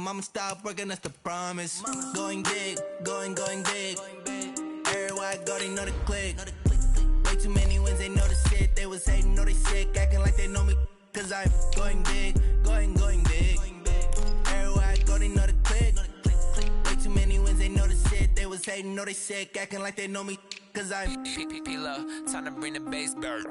mama stop working, that's the promise. Going big, going big. Everywhere I go, they know the click. Way too many wins, they know the shit. They was hating, know they sick, acting like they know me. Cause I'm going big, going big. Everywhere I go, they know the click. Way too many wins, they know the shit. They was hating, know they sick, acting like they know me. Cause I'm P-P-P-Low, time to bring the bass back.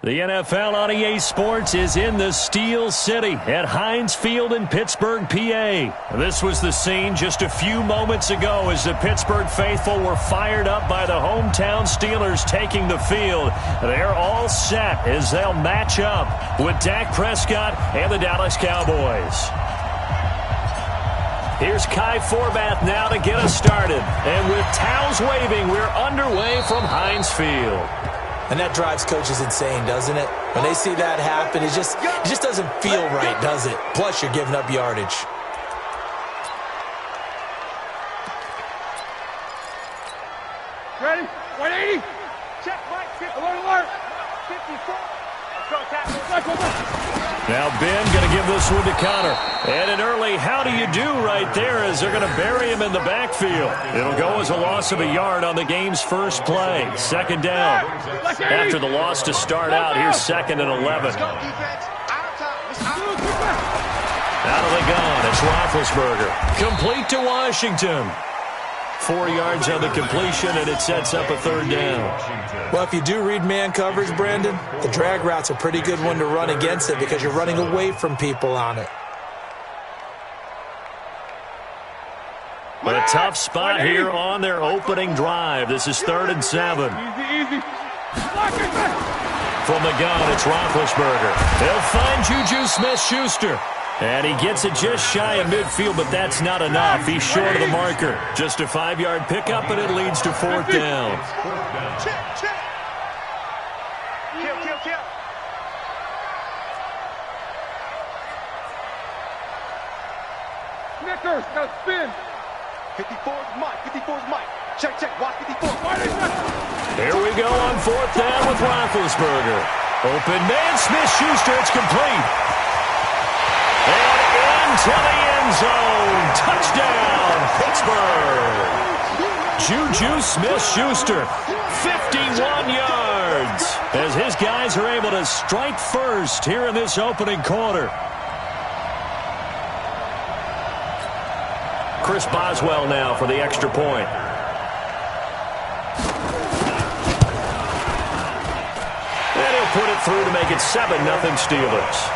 The NFL on EA Sports is in the Steel City at Heinz Field in Pittsburgh, PA. This was the scene just a few moments ago as the Pittsburgh faithful were fired up by the hometown Steelers taking the field. They're all set as they'll match up with Dak Prescott and the Dallas Cowboys. Here's Kai Forbath now to get us started. And with towels waving, we're underway from Heinz Field. And that drives coaches insane, doesn't it? When they see that happen, it just doesn't feel right, does it? Plus, you're giving up yardage. Ready? 180. Check, Mike. Alert. 54. Let's go, tackle. Now Ben going to give this one to Connor. And an early how do you do right there as they're going to bury him in the backfield. It'll go as a loss of a yard on the game's first play. Second down. After the loss to start out, here's 2nd and 11. Out of the gun, it's Roethlisberger. Complete to Washington. 4 yards on the completion, and it sets up a third down. Well, if you do read man coverage, Brandon, the drag route's a pretty good one to run against it because you're running away from people on it. But a tough spot here on their opening drive. This is 3rd and 7. Easy. From the gun, it's Roethlisberger. They'll find Juju Smith-Schuster. And he gets it just shy of midfield, but that's not enough. He's short of the marker. Just a 5-yard pickup, and it leads to 4th down. Check. Kill. Snickers, gotta spin. 54's Mike. Check. Watch 54. Here we go on 4th down with Roethlisberger. Open man, Smith-Schuster, it's complete. And into the end zone. Touchdown, Pittsburgh. Juju Smith-Schuster, 51 yards. As his guys are able to strike first here in this opening quarter. Chris Boswell now for the extra point. And he'll put it through to make it 7-0 Steelers.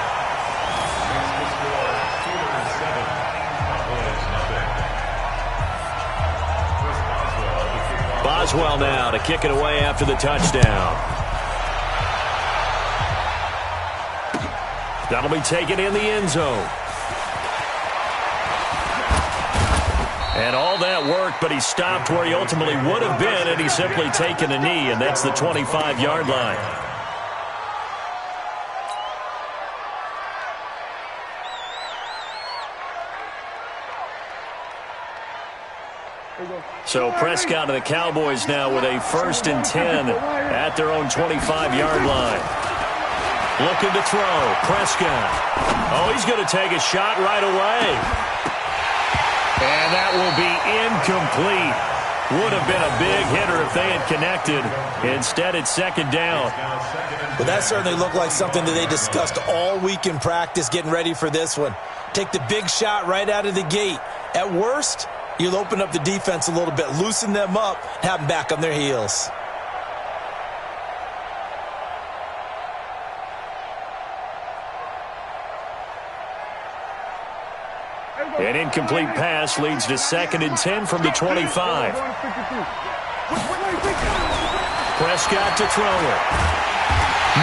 Boswell now to kick it away after the touchdown. That'll be taken in the end zone. And all that worked, but he stopped where he ultimately would have been, and he's simply taken a knee, and that's the 25-yard line. So Prescott and the Cowboys now with a 1st and 10 at their own 25-yard line. Looking to throw. Prescott. Oh, he's going to take a shot right away. And that will be incomplete. Would have been a big hitter if they had connected. Instead, it's 2nd down. Well, that certainly looked like something that they discussed all week in practice getting ready for this one. Take the big shot right out of the gate. At worst, You'll open up the defense a little bit, loosen them up, and have them back on their heels. An incomplete pass leads to 2nd and 10 from the 25. Prescott to throw it.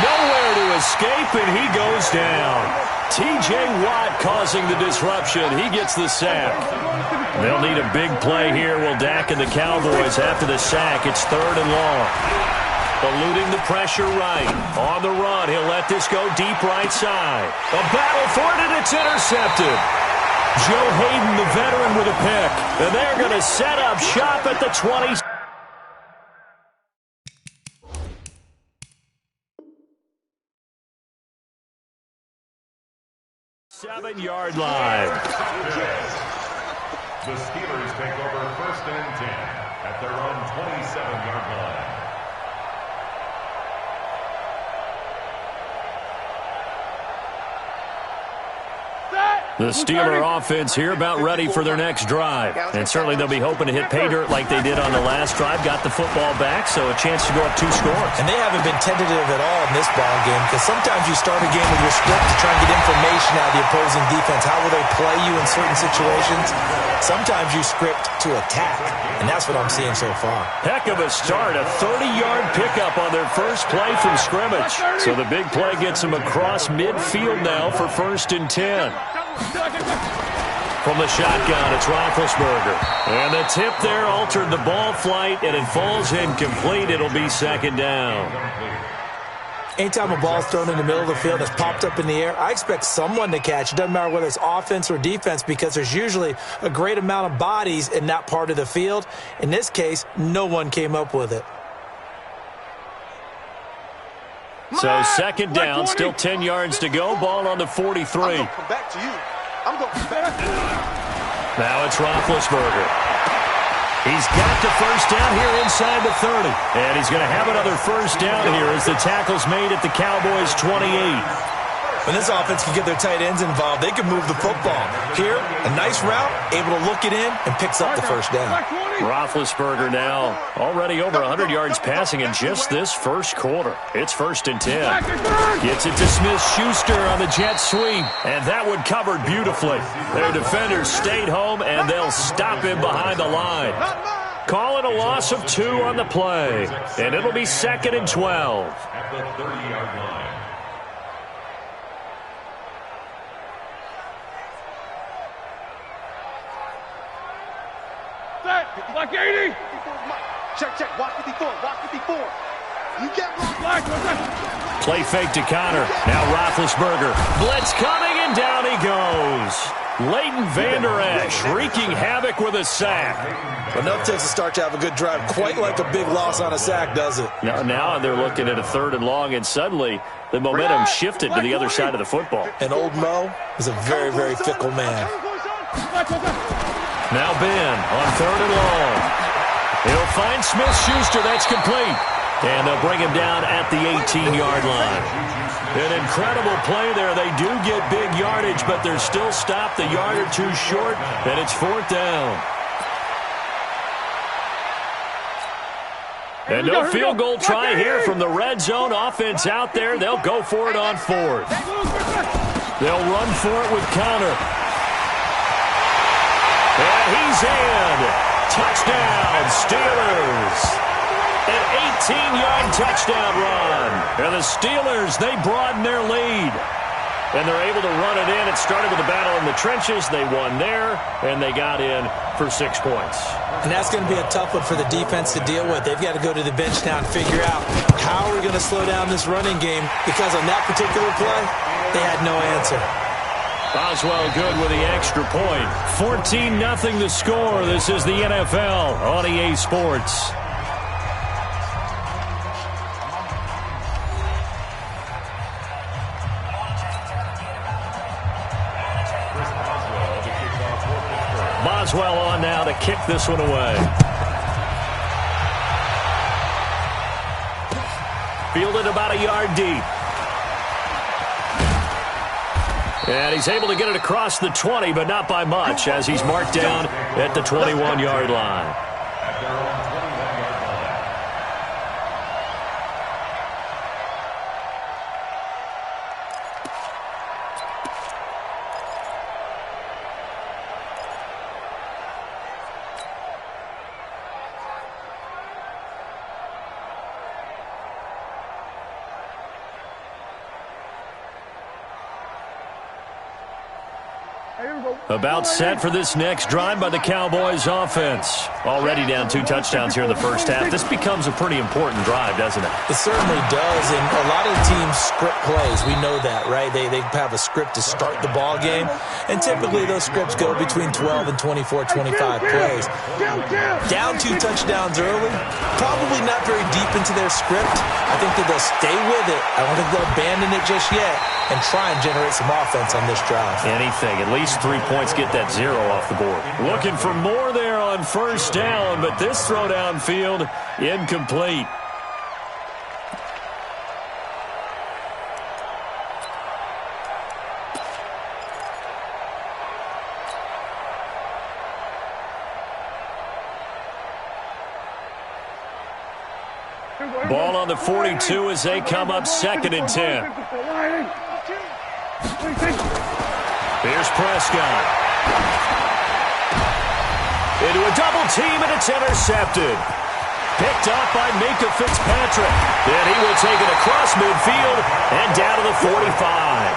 Nowhere to escape, and he goes down. T.J. Watt causing the disruption. He gets the sack. They'll need a big play here. Will Dak and the Cowboys after the sack. It's 3rd and long. Eluding the pressure right. On the run, he'll let this go deep right side. A battle for it, and it's intercepted. Joe Hayden, the veteran, with a pick. And they're going to set up shop at the 20. 7-yard line. The Steelers take over 1st and 10 at their own 27-yard line. The Steeler offense here about ready for their next drive. And certainly they'll be hoping to hit pay dirt like they did on the last drive. Got the football back, so a chance to go up 2 scores. And they haven't been tentative at all in this ball game because sometimes you start a game with your script to try and get information out of the opposing defense. How will they play you in certain situations? Sometimes you script to attack, and that's what I'm seeing so far. Heck of a start. A 30-yard pickup on their first play from scrimmage. So the big play gets them across midfield now for 1st and 10. From the shotgun, it's Roethlisberger. And the tip there altered the ball flight, and it falls incomplete. It'll be 2nd down. Anytime a ball's thrown in the middle of the field that's popped up in the air, I expect someone to catch. It doesn't matter whether it's offense or defense because there's usually a great amount of bodies in that part of the field. In this case, no one came up with it. So 2nd down, still 10 yards to go. Ball on the 43. I'm going to come back to you. I'm going to come back to you. Now it's Roethlisberger. He's got the 1st down here inside the 30. And he's going to have another 1st down here as the tackle's made at the Cowboys' 28. When this offense can get their tight ends involved, they can move the football. Here, a nice route, able to look it in, and picks up the 1st down. Roethlisberger now already over 100 yards passing in just this first quarter. It's 1st and 10. Gets it to Smith-Schuster on the jet sweep, and that one covered beautifully. Their defenders stayed home, and they'll stop him behind the line. Call it a loss of 2 on the play, and it'll be 2nd and 12. At the 30-yard line. Block 80. Check. Watch 54. You get block. Play fake to Connor. Now Roethlisberger. Blitz coming, and down he goes. Leighton Vander Esch wreaking havoc with a sack. Enough takes to start to have a good drive. Quite like a big loss on a sack, does it? Now they're looking at a 3rd and long, and suddenly the momentum shifted to the other side of the football. And old Mo is a very, very fickle man. Now Ben on 3rd and long. He'll find Smith-Schuster. That's complete. And they'll bring him down at the 18-yard line. An incredible play there. They do get big yardage, but they're still stopped a yard or 2 short, and it's 4th down. And no field goal try here from the red zone. Offense out there. They'll go for it on 4th. They'll run for it with Connor. And he's in. Touchdown, Steelers. An 18-yard touchdown run. And the Steelers, they broaden their lead. And they're able to run it in. It started with a battle in the trenches. They won there, and they got in for 6 points. And that's going to be a tough one for the defense to deal with. They've got to go to the bench now and figure out how are we going to slow down this running game, because on that particular play, they had no answer. Boswell good with the extra point. 14-0 the score. This is the NFL on EA Sports. Boswell on now to kick this one away. Fielded about a yard deep. And he's able to get it across the 20, but not by much, as he's marked down at the 21-yard line. At their own 21-yard line. About set for this next drive by the Cowboys offense. Already down 2 touchdowns here in the first half. This becomes a pretty important drive, doesn't it? It certainly does, and a lot of the teams script plays. We know that, right? They have a script to start the ball game, and typically those scripts go between 12 and 24, 25 plays. Down 2 touchdowns early, probably not very deep into their script. I think that they'll stay with it. I don't think they'll abandon it just yet and try and generate some offense on this drive. Anything, at least 3 points, get that 0 off the board. Looking for more there on first down, but this throw downfield, incomplete. Ball on the 42 as they come up 2nd and 10. Here's Prescott. Into a double team, and it's intercepted. Picked up by Minka Fitzpatrick. Then he will take it across midfield and down to the 45.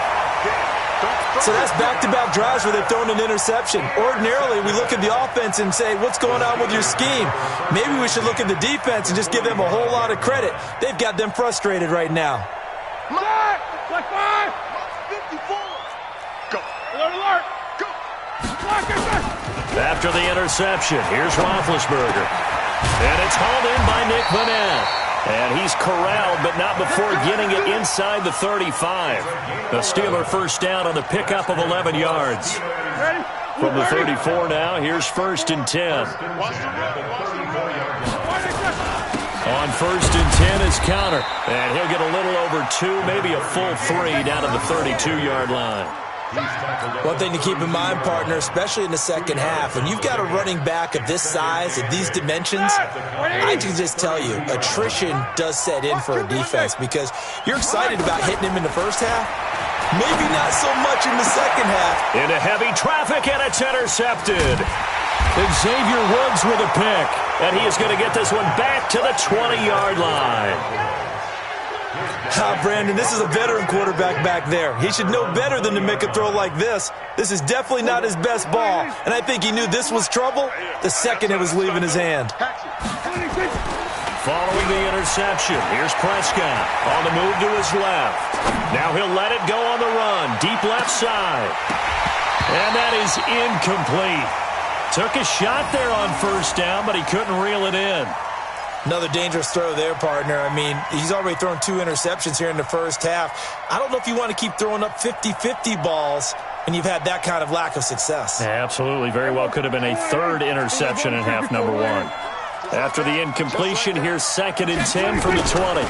So that's back-to-back drives where they've thrown an interception. Ordinarily, we look at the offense and say, what's going on with your scheme? Maybe we should look at the defense and just give them a whole lot of credit. They've got them frustrated right now. Like 5. 54. Go. Alert, alert. Go. After the interception, here's Roethlisberger. And it's hauled in by Nick Vanette. And he's corralled, but not before getting it inside the 35. The Steeler first down on the pickup of 11 yards. From the 34 now, here's 1st and 10. On 1st and 10 is Counter. And he'll get a little over 2, maybe a full 3 down to the 32-yard line. One thing to keep in mind, partner, especially in the second half, when you've got a running back of this size, of these dimensions, I can just tell you, attrition does set in for a defense because you're excited about hitting him in the first half, maybe not so much in the second half. Into heavy traffic, and it's intercepted. Xavier Woods with a pick, and he is going to get this one back to the 20-yard line. Brandon, this is a veteran quarterback back there. He should know better than to make a throw like this. This is definitely not his best ball, and I think he knew this was trouble the second it was leaving his hand. Following the interception, here's Prescott on the move to his left. Now he'll let it go on the run, deep left side. And that is incomplete. Took a shot there on first down, but he couldn't reel it in. Another dangerous throw there, partner. I mean, he's already thrown 2 interceptions here in the first half. I don't know if you want to keep throwing up 50-50 balls and you've had that kind of lack of success. Yeah, absolutely. Very well could have been a 3rd interception in half number 1. After the incompletion, here's 2nd and 10 from the 20.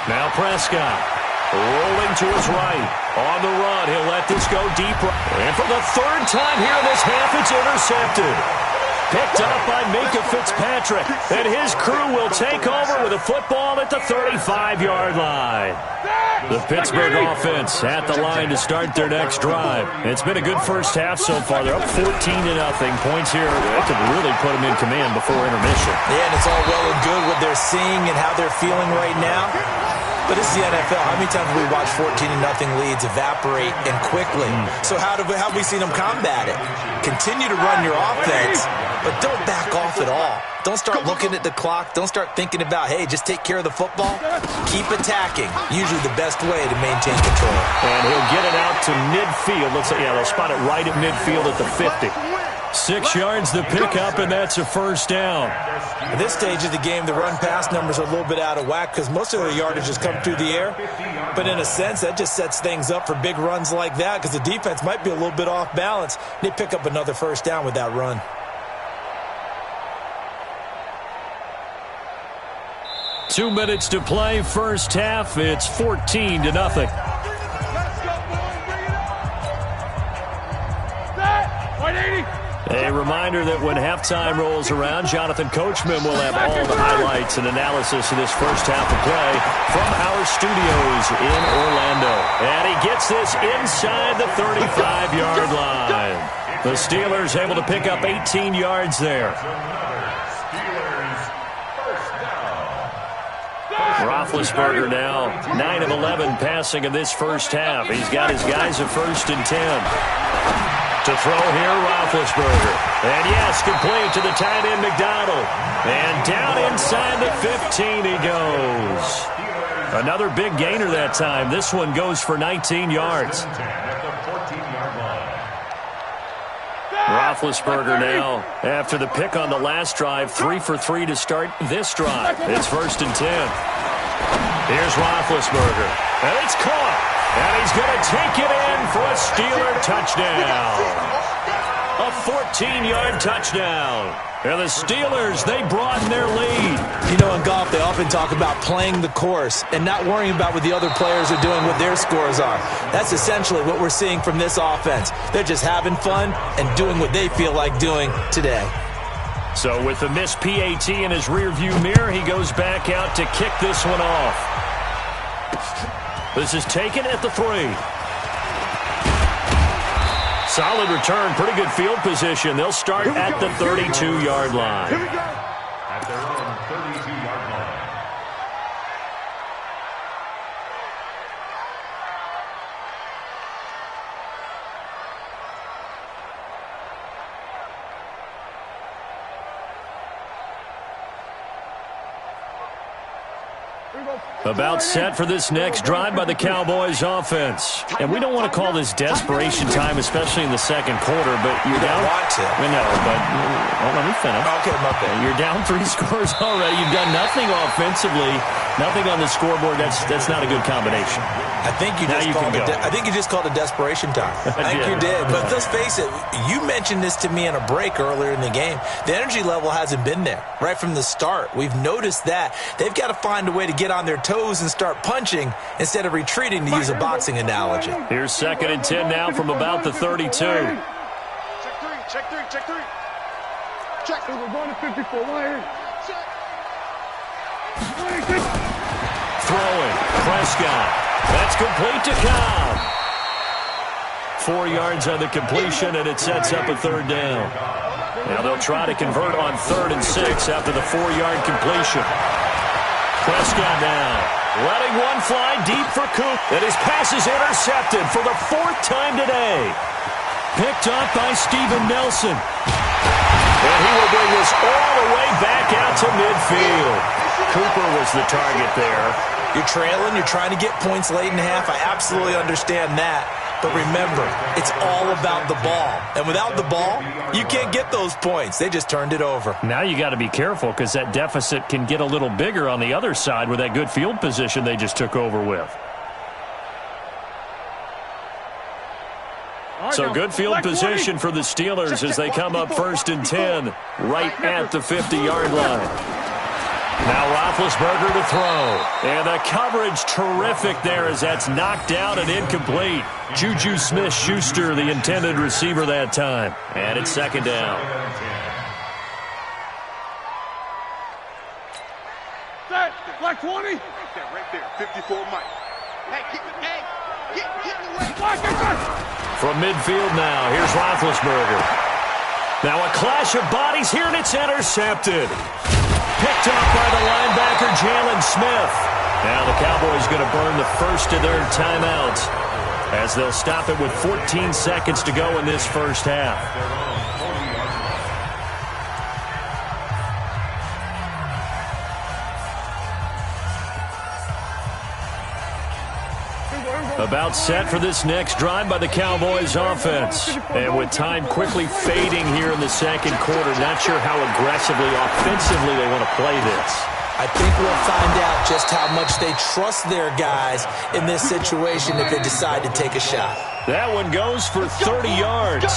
Now Prescott rolling to his right. On the run, he'll let this go deep. And for the 3rd time here in this half, it's intercepted. Picked up by Minka Fitzpatrick, and his crew will take over with a football at the 35-yard line. The Pittsburgh offense at the line to start their next drive. It's been a good first half so far. They're up 14-0. Points here. They could really put them in command before intermission. Yeah, and it's all well and good what they're seeing and how they're feeling right now. But this is the NFL. How many times have we watched 14-0 leads evaporate and quickly? So how have we seen them combat it? Continue to run your offense, but don't back off at all. Don't start looking at the clock. Don't start thinking about, hey, just take care of the football. Keep attacking. Usually the best way to maintain control. And he'll get it out to midfield. Looks like, yeah, they'll spot it right at midfield at the 50. 6 yards the pickup, and that's a first down. At this stage of the game, the run-pass numbers are a little bit out of whack because most of their yardage has come through the air. But in a sense, that just sets things up for big runs like that because the defense might be a little bit off balance. They pick up another first down with that run. Two minutes to play, first half. It's 14-0. A reminder that when halftime rolls around, Jonathan Coachman will have all the highlights and analysis of this first half of play from our studios in Orlando. And he gets this inside the 35-yard line. The Steelers able to pick up 18 yards there. Roethlisberger now 9 of 11 passing in this first half. He's got his guys at 1st and 10. To throw here, Roethlisberger. And yes, complete to the tight end, McDonald. And down inside the 15 he goes. Another big gainer that time. This one goes for 19 yards. Roethlisberger now, after the pick on the last drive, 3 for 3 to start this drive. It's 1st and 10. Here's Roethlisberger. And it's caught. And he's going to take it in for a Steeler touchdown. A 14-yard touchdown. And the Steelers, they broaden their lead. You know, in golf, they often talk about playing the course and not worrying about what the other players are doing, what their scores are. That's essentially what we're seeing from this offense. They're just having fun and doing what they feel like doing today. So with the missed PAT in his rearview mirror, he goes back out to kick this one off. This is taken at the 3. Solid return, pretty good field position. They'll start at the 32-yard line. Here we go. At their own 32-yard line. About set for this next drive by the Cowboys offense. And we don't want to call this desperation time, especially in the second quarter, but you're down. Want to. I know, but let me finish. Okay, my bad. You're down 3 scores already. You've done nothing offensively, nothing on the scoreboard. That's not a good combination. I think you just called it desperation time. I think you did. But let's face it, you mentioned this to me in a break earlier in the game. The energy level hasn't been there right from the start. We've noticed that. They've got to find a way to get on their toes and start punching instead of retreating, to use a boxing analogy. Here's 2nd and 10 now from about the 32. Check 3, check 3, check 3. Check 3, we're going to 54. Right here. Check. Throwing. Prescott. That's complete to Cobb. 4 yards on the completion, and it sets up a 3rd down. Now they'll try to convert on 3rd and 6 after the 4-yard completion. Prescott now, letting one fly deep for Coop. And his pass is intercepted for the 4th time today. Picked up by Steven Nelson. And he will bring this all the way back out to midfield. Cooper was the target there. You're trailing, you're trying to get points late in half. I absolutely understand that. But remember, it's all about the ball. And without the ball, you can't get those points. They just turned it over. Now you got to be careful because that deficit can get a little bigger on the other side with that good field position they just took over with. So good field position for the Steelers as they come up 1st and 10 right at the 50-yard line. Now Roethlisberger to throw. And the coverage terrific there as that's knocked down and incomplete. Juju Smith-Schuster, the intended receiver that time. And it's 2nd down. Black 20. Right there, 54 Mike. Hey, get away. From midfield now, here's Roethlisberger. Now a clash of bodies here, and it's intercepted. Picked up by the linebacker, Jalen Smith. Now the Cowboys going to burn the first of their timeouts as they'll stop it with 14 seconds to go in this first half. About set for this next drive by the Cowboys offense. And with time quickly fading here in the second quarter, not sure how aggressively, offensively they want to play this. I think we'll find out just how much they trust their guys in this situation if they decide to take a shot. That one goes for 30 yards.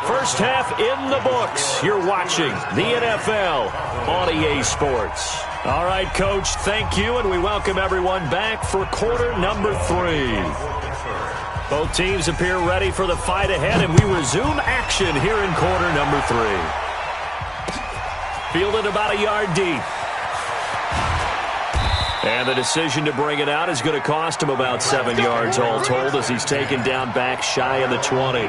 First half in the books. You're watching the NFL on EA Sports. All right, Coach, thank you, and we welcome everyone back for quarter number 3. Both teams appear ready for the fight ahead, and we resume action here in quarter number 3. Fielded about a yard deep. And the decision to bring it out is going to cost him about 7 yards all told as he's taken down back shy of the 20.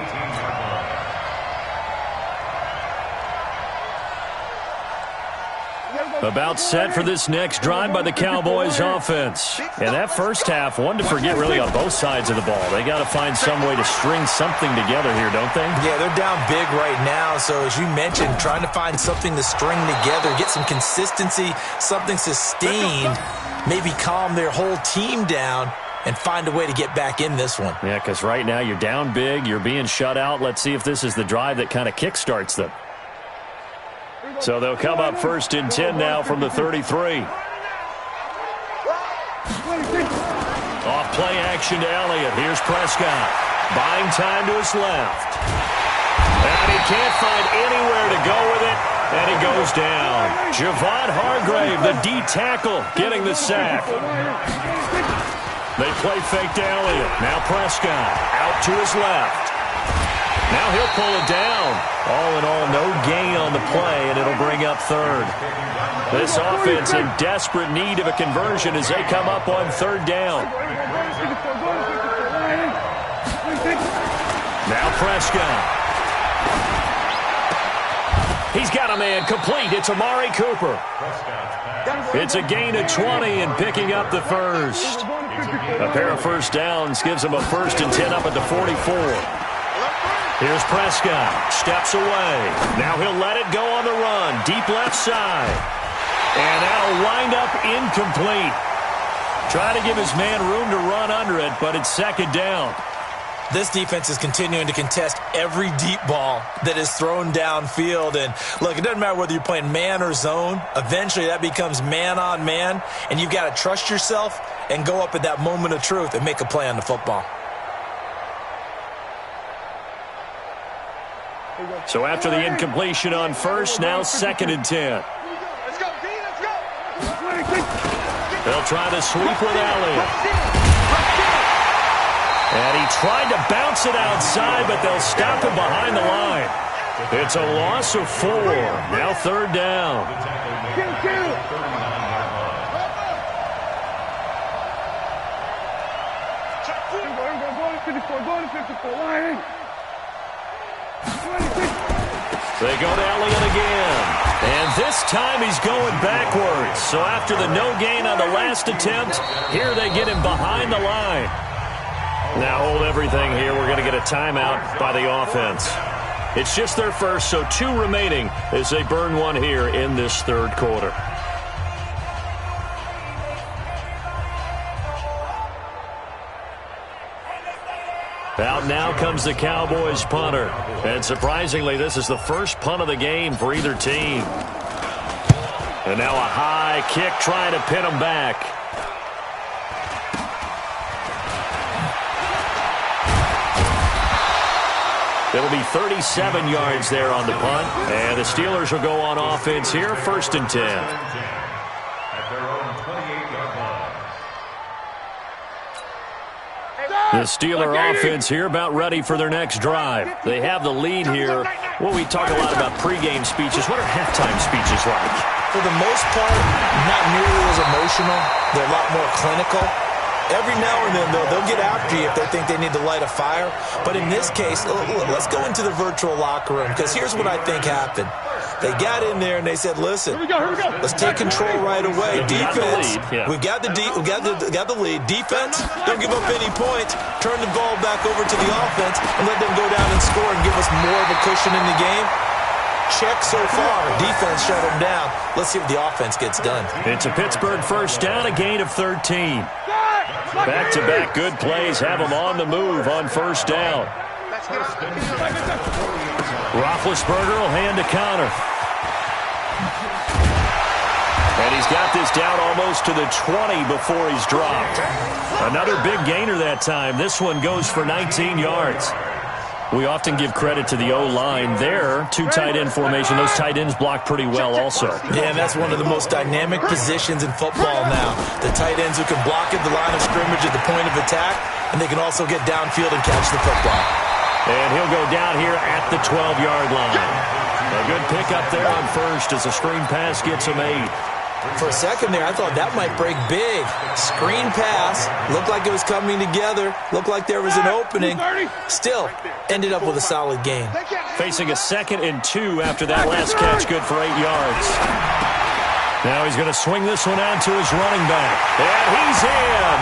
About set for this next drive by the Cowboys offense. And that first half, one to forget really on both sides of the ball. They got to find some way to string something together here, don't they? Yeah, they're down big right now. So as you mentioned, trying to find something to string together, get some consistency, something sustained, maybe calm their whole team down and find a way to get back in this one. Yeah, because right now you're down big, you're being shut out. Let's see if this is the drive that kind of kickstarts them. So they'll come up 1st and 10 now from the 33. Off play action to Elliott. Here's Prescott. Buying time to his left. And he can't find anywhere to go with it. And he goes down. Javon Hargrave, the D tackle, getting the sack. They play fake to Elliott. Now Prescott out to his left. Now he'll pull it down. All in all, no gain on the play, and it'll bring up 3rd. This offense in desperate need of a conversion as they come up on 3rd down. Now Prescott. He's got a man complete. It's Amari Cooper. It's a gain of 20 and picking up the first. A pair of first downs gives him a 1st and 10 up at the 44. Here's Prescott. Steps away. Now he'll let it go on the run. Deep left side. And that'll wind up incomplete. Try to give his man room to run under it, but it's 2nd down. This defense is continuing to contest every deep ball that is thrown downfield. And, look, it doesn't matter whether you're playing man or zone. Eventually that becomes man on man, and you've got to trust yourself and go up at that moment of truth and make a play on the football. So after the incompletion on 1st, now 2nd and 10. Let's go, D, let's go. They'll try to sweep with Elliott. And he tried to bounce it outside, but they'll stop him behind the line. It's a loss of 4. Now 3rd down. They go to Elliott again. And this time he's going backwards. So after the no gain on the last attempt, here they get him behind the line. Now hold everything here. We're going to get a timeout by the offense. It's just their first, so 2 remaining as they burn one here in this 3rd quarter. Out now comes the Cowboys punter. And surprisingly, this is the first punt of the game for either team. And now a high kick trying to pin them back. It'll be 37 yards there on the punt. And the Steelers will go on offense here, 1st and 10. At their own 28-yard line. The Steeler offense here about ready for their next drive. They have the lead here. Well, we talk a lot about pregame speeches. What are halftime speeches like? For the most part, not nearly as emotional. They're a lot more clinical. Every now and then, though, they'll get after you if they think they need to light a fire. But in this case, let's go into the virtual locker room, because here's what I think happened. They got in there and they said, listen, let's take control right away. Defense, we've got the lead. Defense, don't give up any points. Turn the ball back over to the offense and let them go down and score and give us more of a cushion in the game. Check so far. Defense shut them down. Let's see if the offense gets done. It's a Pittsburgh first down, a gain of 13. Back-to-back good plays have them on the move on 1st down. Roethlisberger will hand to Connor. And he's got this down almost to the 20 before he's dropped. Another big gainer that time. This one goes for 19 yards. We often give credit to the O-line there. Two tight end formation. Those tight ends block pretty well also. Yeah, and that's one of the most dynamic positions in football now. The tight ends who can block at the line of scrimmage at the point of attack, and they can also get downfield and catch the football. And he'll go down here at the 12-yard line. A good pickup there on first as a screen pass gets him 8. For a second there, I thought that might break big. Screen pass. Looked like it was coming together. Looked like there was an opening. Still, ended up with a solid gain. Facing a 2nd and 2 after that last catch, good for 8 yards. Now he's going to swing this one out to his running back. And he's in.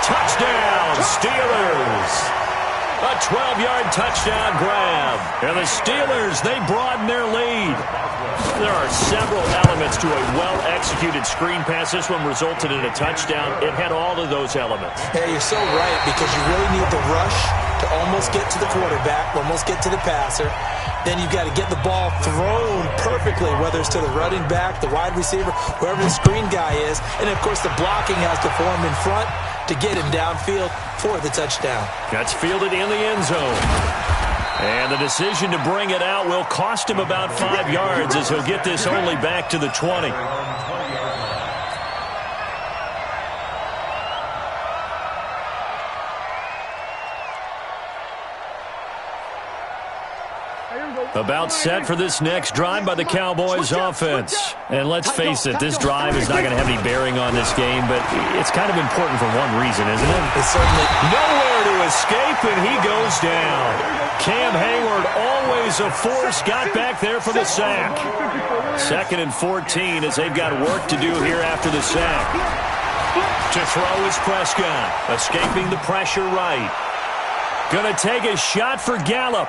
Touchdown, Steelers. A 12-yard touchdown grab. And the Steelers, they broaden their lead. There are several elements to a well-executed screen pass. This one resulted in a touchdown. It had all of those elements. Yeah, you're so right, because you really need the rush to almost get to the quarterback, almost get to the passer. Then you've got to get the ball thrown perfectly, whether it's to the running back, the wide receiver, whoever the screen guy is. And, of course, the blocking has to form in front to get him downfield for the touchdown. That's fielded in the end zone. And the decision to bring it out will cost him about 5 yards as he'll get this only back to the 20. About set for this next drive by the Cowboys offense. And let's face it, this drive is not going to have any bearing on this game, but it's kind of important for one reason, isn't it? It's certainly nowhere to escape, and he goes down. Cam Hayward, always a force, got back there for the sack. 2nd and 14 as they've got work to do here after the sack. To throw is Prescott, escaping the pressure right. Going to take a shot for Gallup.